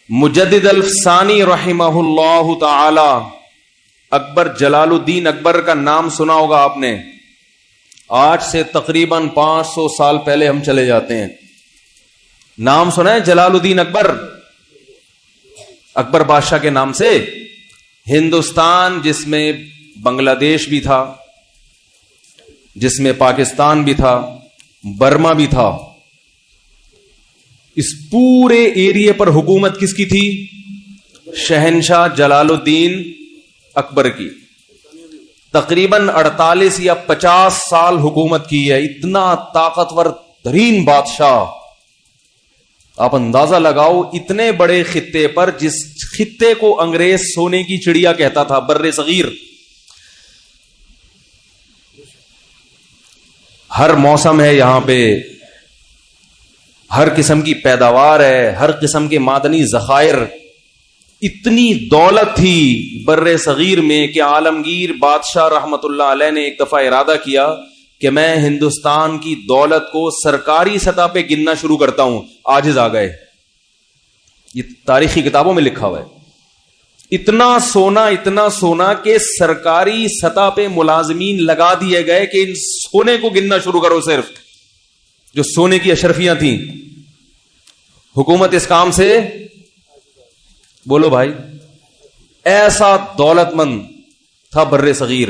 مجدد الفسانی رحمہ اللہ تعالی، اکبر جلال الدین اکبر کا نام سنا ہوگا آپ نے. آج سے تقریباً 500 سال پہلے ہم چلے جاتے ہیں. نام سنا ہے جلال الدین اکبر؟ اکبر بادشاہ کے نام سے ہندوستان، جس میں بنگلہ دیش بھی تھا، جس میں پاکستان بھی تھا، برما بھی تھا، اس پورے ایریے پر حکومت کس کی تھی؟ شہنشاہ جلال الدین اکبر کی. تقریباً 48 یا 50 سال حکومت کی ہے. اتنا طاقتور ترین بادشاہ. آپ اندازہ لگاؤ، اتنے بڑے خطے پر، جس خطے کو انگریز سونے کی چڑیا کہتا تھا، بر صغیر، ہر موسم ہے یہاں پہ، ہر قسم کی پیداوار ہے، ہر قسم کے معدنی ذخائر. اتنی دولت تھی بر صغیر میں کہ عالمگیر بادشاہ رحمت اللہ علیہ نے ایک دفعہ ارادہ کیا کہ میں ہندوستان کی دولت کو سرکاری سطح پہ گننا شروع کرتا ہوں. عاجز آ گئے. یہ تاریخی کتابوں میں لکھا ہوا ہے. اتنا سونا کہ سرکاری سطح پہ ملازمین لگا دیے گئے کہ ان سونے کو گننا شروع کرو. صرف جو سونے کی اشرفیاں تھیں، حکومت اس کام سے، بولو بھائی، ایسا دولت مند تھا بر صغیر.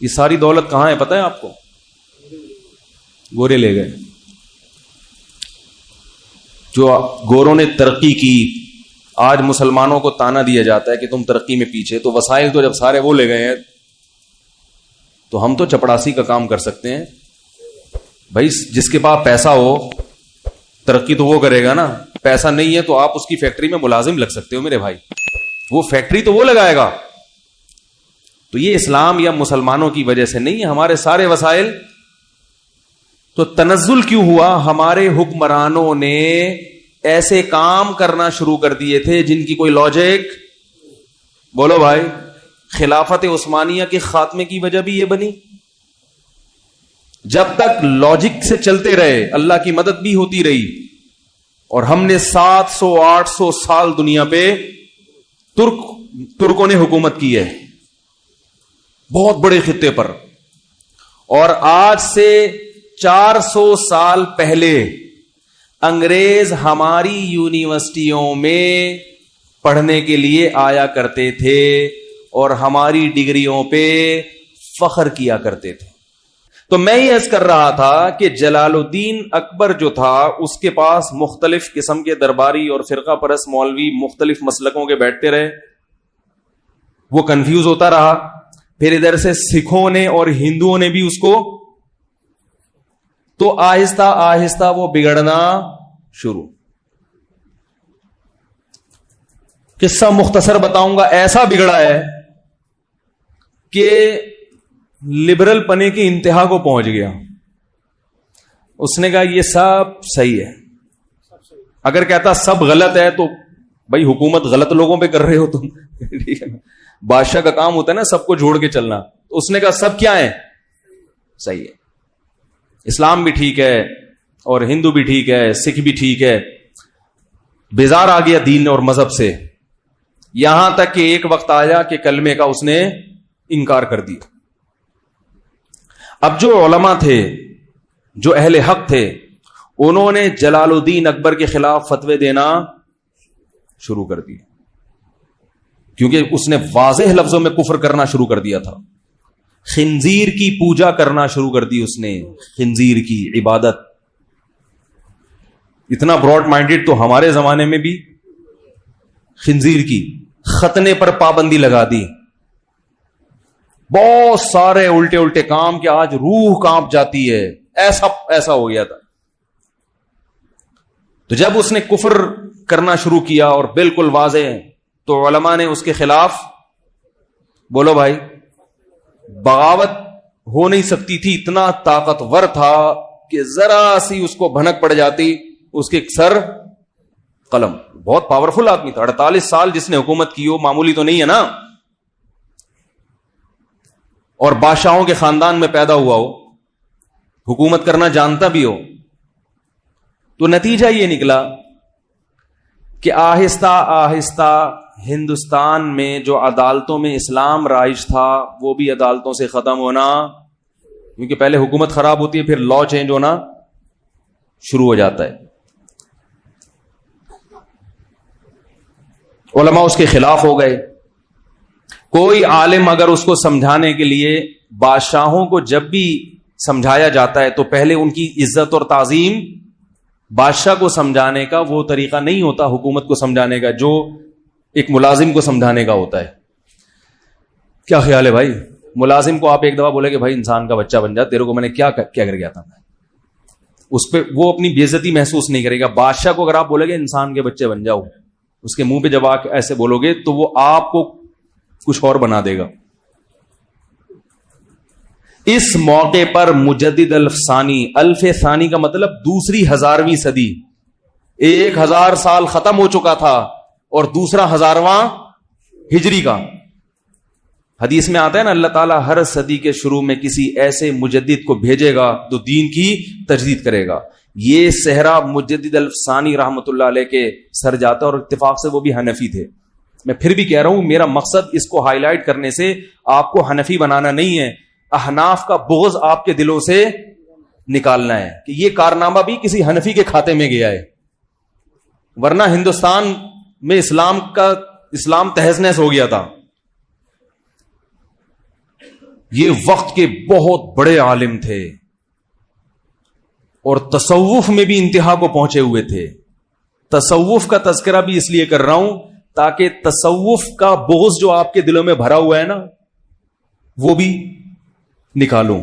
یہ ساری دولت کہاں ہے پتہ ہے آپ کو؟ گورے لے گئے. جو گوروں نے ترقی کی، آج مسلمانوں کو تانا دیا جاتا ہے کہ تم ترقی میں پیچھے، تو وسائل تو جب سارے وہ لے گئے ہیں تو ہم تو چپڑاسی کا کام کر سکتے ہیں. بھائی جس کے پاس پیسہ ہو ترقی تو وہ کرے گا نا. پیسہ نہیں ہے تو آپ اس کی فیکٹری میں ملازم لگ سکتے ہو میرے بھائی، وہ فیکٹری تو وہ لگائے گا. تو یہ اسلام یا مسلمانوں کی وجہ سے نہیں ہے، ہمارے سارے وسائل. تو تنزل کیوں ہوا؟ ہمارے حکمرانوں نے ایسے کام کرنا شروع کر دیے تھے جن کی کوئی لاجک، بولو بھائی. خلافت عثمانیہ کے خاتمے کی وجہ بھی یہ بنی. جب تک لاجک سے چلتے رہے اللہ کی مدد بھی ہوتی رہی. اور ہم نے 700-800 سال دنیا پہ ترکوں نے حکومت کی ہے، بہت بڑے خطے پر. اور آج سے 400 سال پہلے انگریز ہماری یونیورسٹیوں میں پڑھنے کے لیے آیا کرتے تھے اور ہماری ڈگریوں پہ فخر کیا کرتے تھے. تو میں یہ عرض کر رہا تھا کہ جلال الدین اکبر جو تھا، اس کے پاس مختلف قسم کے درباری اور فرقہ پرست مولوی مختلف مسلکوں کے بیٹھتے رہے. وہ کنفیوز ہوتا رہا. پھر ادھر سے سکھوں نے اور ہندوؤں نے بھی اس کو، تو آہستہ آہستہ وہ بگڑنا شروع. قصہ مختصر بتاؤں گا. ایسا بگڑا ہے کہ لبرل پنے کی انتہا کو پہنچ گیا. اس نے کہا یہ سب صحیح ہے. اگر کہتا سب غلط ہے تو بھائی حکومت غلط لوگوں پہ کر رہے ہو تم. ٹھیک ہے نا، بادشاہ کا کام ہوتا ہے نا سب کو جوڑ کے چلنا. تو اس نے کہا سب کیا ہے؟ صحیح ہے. اسلام بھی ٹھیک ہے اور ہندو بھی ٹھیک ہے، سکھ بھی ٹھیک ہے. بیزار آ گیا دین اور مذہب سے، یہاں تک کہ ایک وقت آیا کہ کلمے کا اس نے انکار کر دیا. اب جو علماء تھے، جو اہل حق تھے، انہوں نے جلال الدین اکبر کے خلاف فتوے دینا شروع کر دیے، کیونکہ اس نے واضح لفظوں میں کفر کرنا شروع کر دیا تھا. خنزیر کی پوجا کرنا شروع کر دی اس نے، خنزیر کی عبادت. اتنا براڈ مائنڈیڈ تو ہمارے زمانے میں بھی خنزیر کی ختنے پر پابندی لگا دی. بہت سارے الٹے کام کہ آج روح کانپ جاتی ہے. ایسا ہو گیا تھا. تو جب اس نے کفر کرنا شروع کیا اور بالکل واضح، تو علماء نے اس کے خلاف، بولو بھائی، بغاوت ہو نہیں سکتی تھی. اتنا طاقتور تھا کہ ذرا سی اس کو بھنک پڑ جاتی، اس کے سر قلم. بہت پاورفل آدمی تھا. 48 سال جس نے حکومت کی ہو معمولی تو نہیں ہے نا. اور بادشاہوں کے خاندان میں پیدا ہوا ہو، حکومت کرنا جانتا بھی ہو. تو نتیجہ یہ نکلا کہ آہستہ آہستہ ہندوستان میں جو عدالتوں میں اسلام رائج تھا وہ بھی عدالتوں سے ختم ہونا، کیونکہ پہلے حکومت خراب ہوتی ہے، پھر لا چینج ہونا شروع ہو جاتا ہے. علماء اس کے خلاف ہو گئے. کوئی عالم اگر اس کو سمجھانے کے لیے، بادشاہوں کو جب بھی سمجھایا جاتا ہے تو پہلے ان کی عزت اور تعظیم، بادشاہ کو سمجھانے کا وہ طریقہ نہیں ہوتا حکومت کو سمجھانے کا جو ایک ملازم کو سمجھانے کا ہوتا ہے. کیا خیال ہے بھائی؟ ملازم کو آپ ایک دفعہ بولے کہ بھائی انسان کا بچہ بن جا، تیرے کو میں نے کیا کر گیا تھا، اس پہ وہ اپنی بے عزتی محسوس نہیں کرے گا. بادشاہ کو اگر آپ بولے گے انسان کے بچے بن جاؤ، اس کے منہ پہ جب آپ ایسے بولو گے تو وہ آپ کو کچھ اور بنا دے گا. اس موقع پر مجدد الف ثانی کا مطلب دوسری 1000ویں صدی، 1000 سال ختم ہو چکا تھا اور دوسرا 1000واں ہجری کا. حدیث میں آتا ہے نا، اللہ تعالیٰ ہر صدی کے شروع میں کسی ایسے مجدد کو بھیجے گا تو دین کی تجدید کرے گا. یہ صحرا مجدد الف ثانی رحمت اللہ علیہ کے سر جاتا، اور اتفاق سے وہ بھی حنفی تھے. میں پھر بھی کہہ رہا ہوں، میرا مقصد اس کو ہائی لائٹ کرنے سے آپ کو حنفی بنانا نہیں ہے، احناف کا بغض آپ کے دلوں سے نکالنا ہے کہ یہ کارنامہ بھی کسی حنفی کے کھاتے میں گیا ہے، ورنہ ہندوستان میں اسلام تہز نہز ہو گیا تھا. یہ وقت کے بہت بڑے عالم تھے اور تصوف میں بھی انتہا کو پہنچے ہوئے تھے. تصوف کا تذکرہ بھی اس لیے کر رہا ہوں تاکہ تصوف کا بغض جو آپ کے دلوں میں بھرا ہوا ہے نا، وہ بھی نکالوں.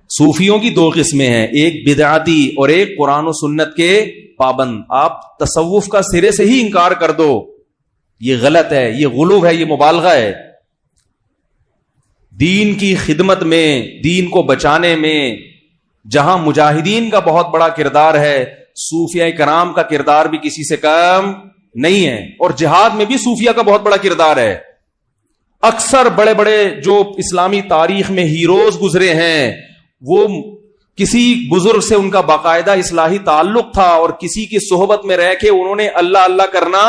صوفیوں کی 2 قسمیں ہیں، ایک بدعتی اور ایک قرآن و سنت کے پابند. آپ تصوف کا سرے سے ہی انکار کر دو، یہ غلط ہے، یہ غلو ہے، یہ مبالغہ ہے. دین کی خدمت میں، دین کو بچانے میں جہاں مجاہدین کا بہت بڑا کردار ہے، صوفیاء کرام کا کردار بھی کسی سے کم نہیں ہے. اور جہاد میں بھی صوفیہ کا بہت بڑا کردار ہے. اکثر بڑے بڑے جو اسلامی تاریخ میں ہیروز گزرے ہیں، وہ کسی بزرگ سے ان کا باقاعدہ اصلاحی تعلق تھا اور کسی کی صحبت میں رہ کے انہوں نے اللہ اللہ کرنا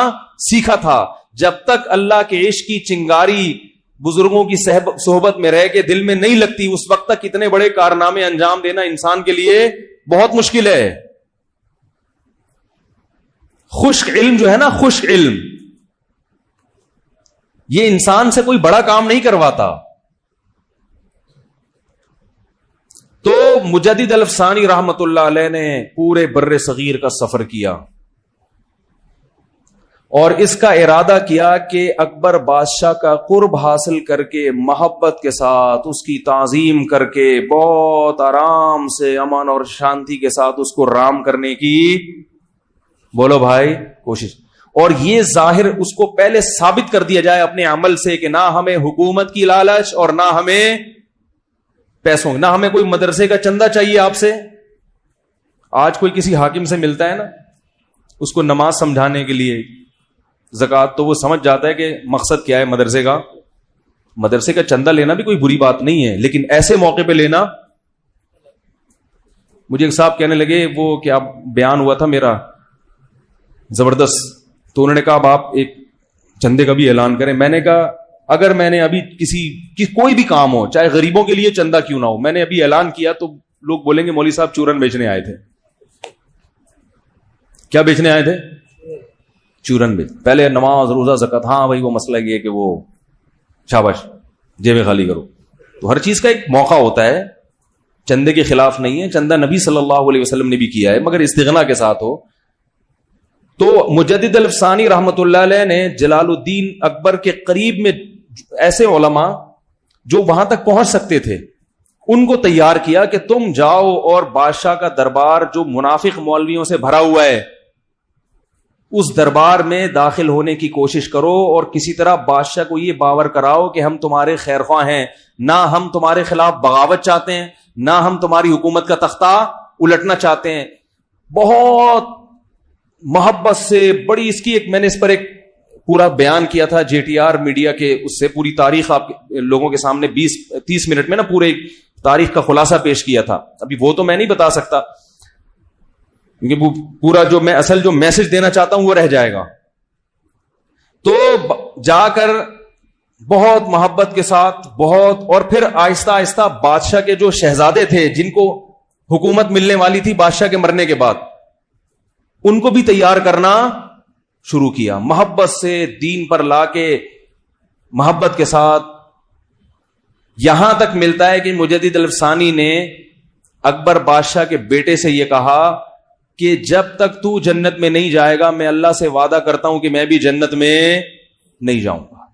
سیکھا تھا. جب تک اللہ کے عشق کی چنگاری بزرگوں کی صحبت میں رہ کے دل میں نہیں لگتی، اس وقت تک اتنے بڑے کارنامے انجام دینا انسان کے لیے بہت مشکل ہے. خشک علم جو ہے نا، خشک علم، یہ انسان سے کوئی بڑا کام نہیں کرواتا. تو مجدد الف ثانی رحمت اللہ علیہ نے پورے بر صغیر کا سفر کیا اور اس کا ارادہ کیا کہ اکبر بادشاہ کا قرب حاصل کر کے، محبت کے ساتھ اس کی تعظیم کر کے، بہت آرام سے، امن اور شانتی کے ساتھ اس کو رام کرنے کی، بولو بھائی، کوشش. اور یہ ظاہر اس کو پہلے ثابت کر دیا جائے اپنے عمل سے کہ نہ ہمیں حکومت کی لالچ اور نہ ہمیں پیسوں، نہ ہمیں کوئی مدرسے کا چندہ چاہیے آپ سے. آج کوئی کسی حاکم سے ملتا ہے نا، اس کو نماز سمجھانے کے لیے، زکوٰۃ، تو وہ سمجھ جاتا ہے کہ مقصد کیا ہے مدرسے کا. مدرسے کا چندہ لینا بھی کوئی بری بات نہیں ہے، لیکن ایسے موقع پہ لینا. مجھے ایک صاحب کہنے لگے، وہ کیا بیان ہوا تھا میرا زبردست، تو انہوں نے کہا اب آپ ایک چندے کا بھی اعلان کریں. میں نے کہا اگر میں نے ابھی کوئی بھی کام ہو، چاہے غریبوں کے لیے چندہ کیوں نہ ہو، میں نے ابھی اعلان کیا تو لوگ بولیں گے مولوی صاحب چورن بیچنے آئے تھے. کیا بیچنے آئے تھے؟ چورن بیچ. پہلے نماز، روزہ، زکات، ہاں بھائی وہ مسئلہ یہ کہ وہ شاباش جیبیں خالی کرو. تو ہر چیز کا ایک موقع ہوتا ہے. چندے کے خلاف نہیں ہے، چندہ نبی صلی اللہ علیہ وسلم نے بھی کیا ہے، مگر استغنا کے ساتھ ہو. تو مجدد الف ثانی رحمت اللہ علیہ نے جلال الدین اکبر کے قریب میں ایسے علماء جو وہاں تک پہنچ سکتے تھے ان کو تیار کیا کہ تم جاؤ اور بادشاہ کا دربار جو منافق مولویوں سے بھرا ہوا ہے، اس دربار میں داخل ہونے کی کوشش کرو اور کسی طرح بادشاہ کو یہ باور کراؤ کہ ہم تمہارے خیر خواہ ہیں، نہ ہم تمہارے خلاف بغاوت چاہتے ہیں، نہ ہم تمہاری حکومت کا تختہ الٹنا چاہتے ہیں. بہت محبت سے بڑی اس کی ایک، میں نے اس پر ایک پورا بیان کیا تھا JTR میڈیا کے، اس سے پوری تاریخ آپ لوگوں کے سامنے 20-30 منٹ میں نا پورے تاریخ کا خلاصہ پیش کیا تھا. ابھی وہ تو میں نہیں بتا سکتا، کیونکہ وہ پورا جو میں اصل جو میسج دینا چاہتا ہوں وہ رہ جائے گا. تو جا کر بہت محبت کے ساتھ بہت، اور پھر آہستہ آہستہ بادشاہ کے جو شہزادے تھے جن کو حکومت ملنے والی تھی بادشاہ کے مرنے کے بعد، ان کو بھی تیار کرنا شروع کیا، محبت سے دین پر لا کے محبت کے ساتھ. یہاں تک ملتا ہے کہ مجدد الافسانی نے اکبر بادشاہ کے بیٹے سے یہ کہا کہ جب تک تو جنت میں نہیں جائے گا میں اللہ سے وعدہ کرتا ہوں کہ میں بھی جنت میں نہیں جاؤں گا،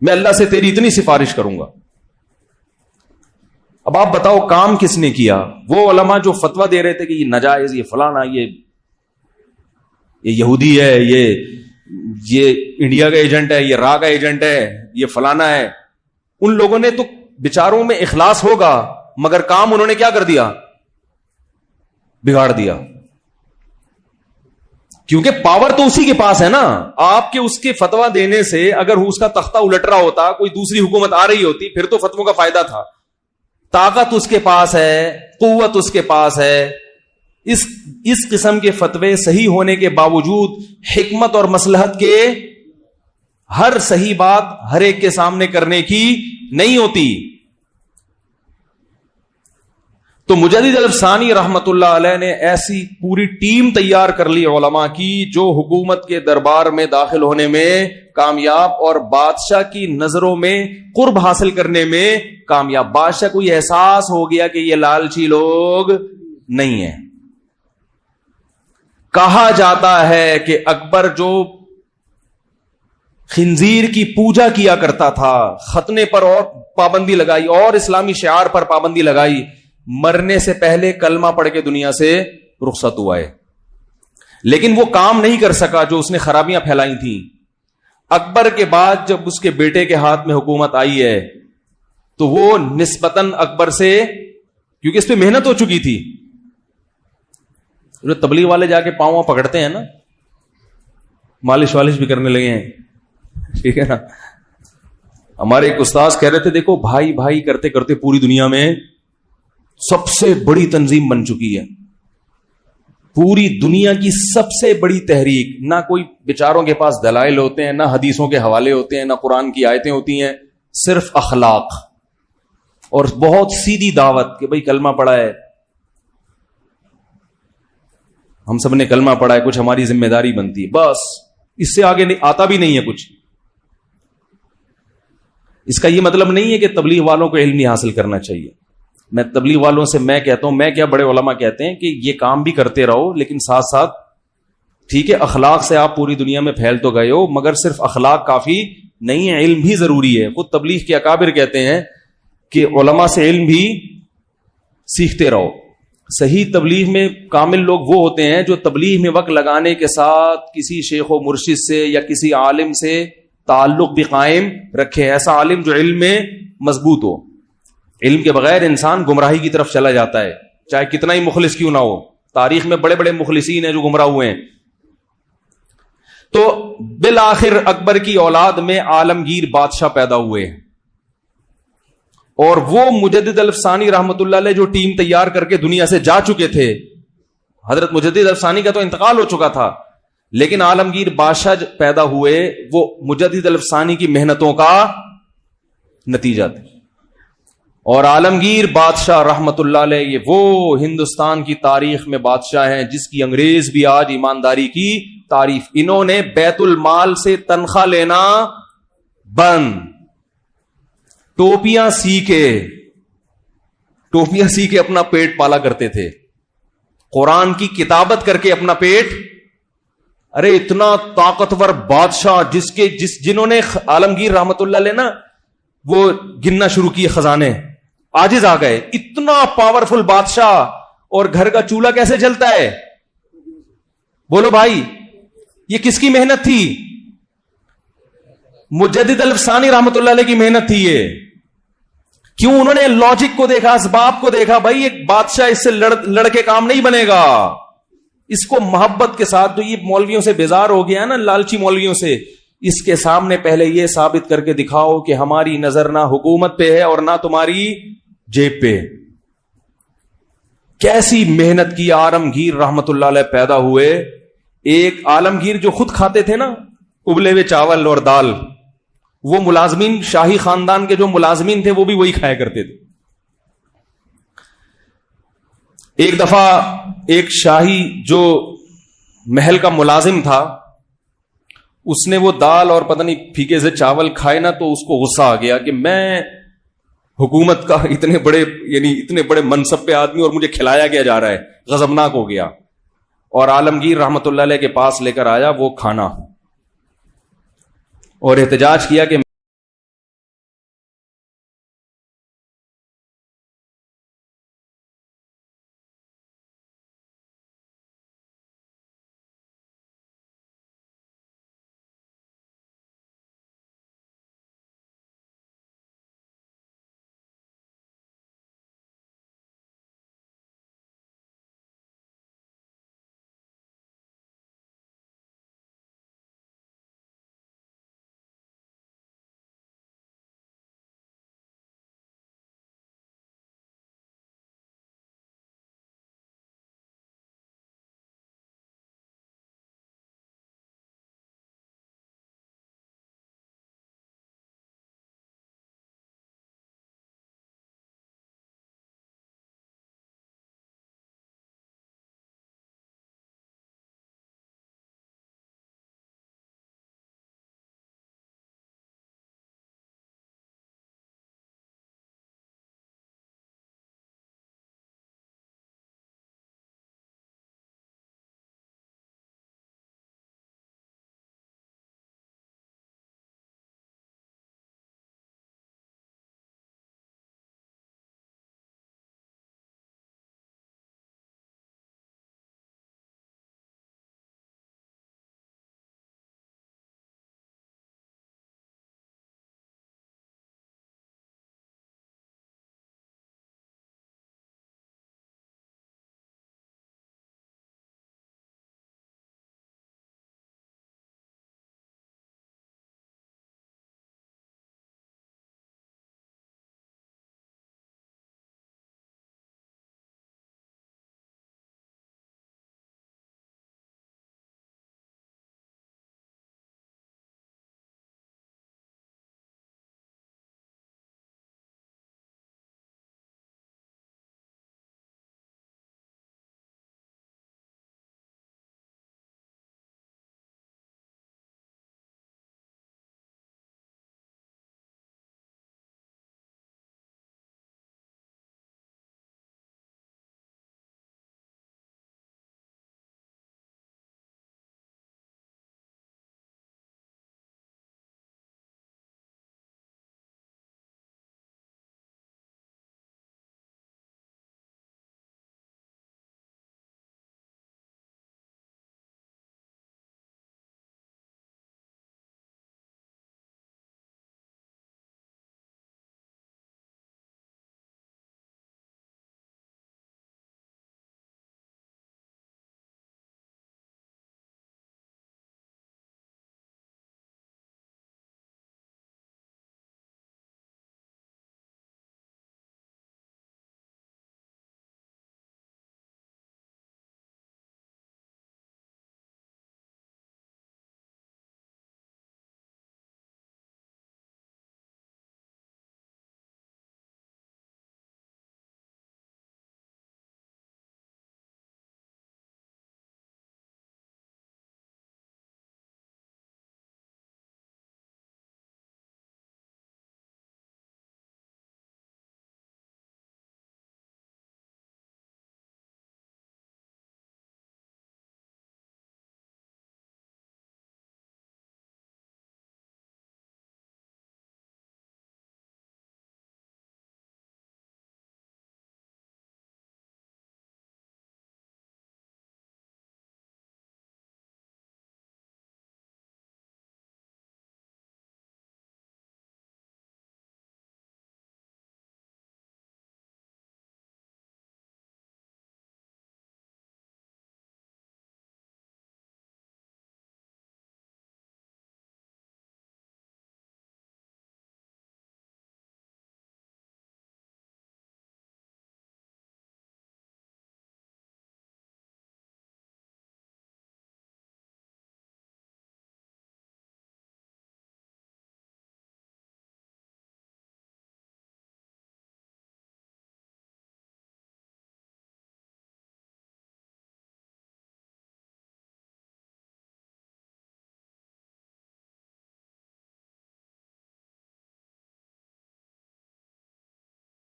میں اللہ سے تیری اتنی سفارش کروں گا. اب آپ بتاؤ کام کس نے کیا؟ وہ علماء جو فتویٰ دے رہے تھے کہ یہ ناجائز، یہ فلانا، یہ یہودی ہے، یہ انڈیا کا ایجنٹ ہے، یہ را کا ایجنٹ ہے، یہ فلانا ہے، ان لوگوں نے تو بیچاروں میں اخلاص ہوگا مگر کام انہوں نے کیا کر دیا؟ بگاڑ دیا. کیونکہ پاور تو اسی کے پاس ہے نا. آپ کے اس کے فتویٰ دینے سے اگر اس کا تختہ الٹ رہا ہوتا، کوئی دوسری حکومت آ رہی ہوتی، پھر تو فتووں کا فائدہ تھا. طاقت اس کے پاس ہے، قوت اس کے پاس ہے. اس قسم کے فتوے صحیح ہونے کے باوجود حکمت اور مصلحت کے ہر صحیح بات ہر ایک کے سامنے کرنے کی نہیں ہوتی. تو مجدد الافسانی رحمت اللہ علیہ نے ایسی پوری ٹیم تیار کر لی علماء کی جو حکومت کے دربار میں داخل ہونے میں کامیاب اور بادشاہ کی نظروں میں قرب حاصل کرنے میں کامیاب. بادشاہ کو یہ احساس ہو گیا کہ یہ لالچی لوگ نہیں ہیں. کہا جاتا ہے کہ اکبر جو خنزیر کی پوجا کیا کرتا تھا، ختنے پر اور پابندی لگائی اور اسلامی شعار پر پابندی لگائی، مرنے سے پہلے کلمہ پڑھ کے دنیا سے رخصت ہوا ہے. لیکن وہ کام نہیں کر سکا جو اس نے خرابیاں پھیلائی تھیں. اکبر کے بعد جب اس کے بیٹے کے ہاتھ میں حکومت آئی ہے تو وہ نسبتاً اکبر سے، کیونکہ اس پہ محنت ہو چکی تھی. جو تبلیغ والے جا کے پاؤں پکڑتے ہیں نا، مالش والش بھی کرنے لگے ہیں، ٹھیک ہے نا. ہمارے ایک استاذ کہہ رہے تھے دیکھو بھائی بھائی کرتے کرتے پوری دنیا میں سب سے بڑی تنظیم بن چکی ہے، پوری دنیا کی سب سے بڑی تحریک. نہ کوئی بیچاروں کے پاس دلائل ہوتے ہیں، نہ حدیثوں کے حوالے ہوتے ہیں، نہ قرآن کی آیتیں ہوتی ہیں، صرف اخلاق اور بہت سیدھی دعوت کہ بھئی کلمہ پڑھا ہے، ہم سب نے کلمہ پڑھا ہے، کچھ ہماری ذمہ داری بنتی ہے، بس اس سے آگے آتا بھی نہیں ہے کچھ. اس کا یہ مطلب نہیں ہے کہ تبلیغ والوں کو علم نہیں حاصل کرنا چاہیے. میں تبلیغ والوں سے میں کہتا ہوں، میں کیا بڑے علماء کہتے ہیں کہ یہ کام بھی کرتے رہو، لیکن ساتھ ساتھ ٹھیک ہے اخلاق سے آپ پوری دنیا میں پھیل تو گئے ہو مگر صرف اخلاق کافی نہیں ہے، علم بھی ضروری ہے. خود تبلیغ کے اکابر کہتے ہیں کہ علماء سے علم بھی سیکھتے رہو. صحیح تبلیغ میں کامل لوگ وہ ہوتے ہیں جو تبلیغ میں وقت لگانے کے ساتھ کسی شیخ و مرشد سے یا کسی عالم سے تعلق بھی قائم رکھے. ایسا عالم جو علم میں مضبوط ہو. علم کے بغیر انسان گمراہی کی طرف چلا جاتا ہے، چاہے کتنا ہی مخلص کیوں نہ ہو. تاریخ میں بڑے بڑے مخلصین ہیں جو گمراہ ہوئے ہیں. تو بالآخر اکبر کی اولاد میں عالمگیر بادشاہ پیدا ہوئے، اور وہ مجدد الافسانی رحمت اللہ علیہ جو ٹیم تیار کر کے دنیا سے جا چکے تھے. حضرت مجدد الافسانی کا تو انتقال ہو چکا تھا، لیکن عالمگیر بادشاہ پیدا ہوئے، وہ مجدد الافسانی کی محنتوں کا نتیجہ تھا. اور عالمگیر بادشاہ رحمت اللہ علیہ یہ وہ ہندوستان کی تاریخ میں بادشاہ ہیں جس کی انگریز بھی آج ایمانداری کی تعریف. انہوں نے بیت المال سے تنخواہ لینا بند، ٹوپیاں سی کے اپنا پیٹ پالا کرتے تھے، قرآن کی کتابت کر کے اپنا پیٹ. ارے اتنا طاقتور بادشاہ جنہوں نے عالمگیر رحمت اللہ علیہ نا وہ گننا شروع کیے خزانے، عاجز آ گئے. اتنا پاورفل بادشاہ، اور گھر کا چولہا کیسے جلتا ہے؟ بولو بھائی، یہ کس کی محنت تھی؟ مجدد الافسانی رحمت اللہ علیہ کی محنت تھی یہ. کیوں؟ انہوں نے لاجک کو دیکھا، اسباب کو دیکھا. بھائی ایک بادشاہ اس سے لڑ کے کام نہیں بنے گا، اس کو محبت کے ساتھ. جو یہ مولویوں سے بیزار ہو گیا نا، لالچی مولویوں سے، اس کے سامنے پہلے یہ ثابت کر کے دکھاؤ کہ ہماری نظر نہ حکومت پہ ہے اور نہ تمہاری جیب پہ. کیسی محنت کی. عالمگیر رحمت اللہ علیہ پیدا ہوئے. ایک عالمگیر جو خود کھاتے تھے نا ابلے ہوئے چاول اور دال, وہ ملازمین, شاہی خاندان کے جو ملازمین تھے وہ بھی وہی کھایا کرتے تھے. ایک دفعہ ایک شاہی جو محل کا ملازم تھا, اس نے وہ دال اور پتہ نہیں پھیکے سے چاول کھائے نا, تو اس کو غصہ آ گیا کہ میں حکومت کا اتنے بڑے منصب پہ آدمی اور مجھے کھلایا کیا جا رہا ہے. غضبناک ہو گیا اور عالمگیر رحمت اللہ علیہ کے پاس لے کر آیا وہ کھانا, اور احتجاج کیا کہ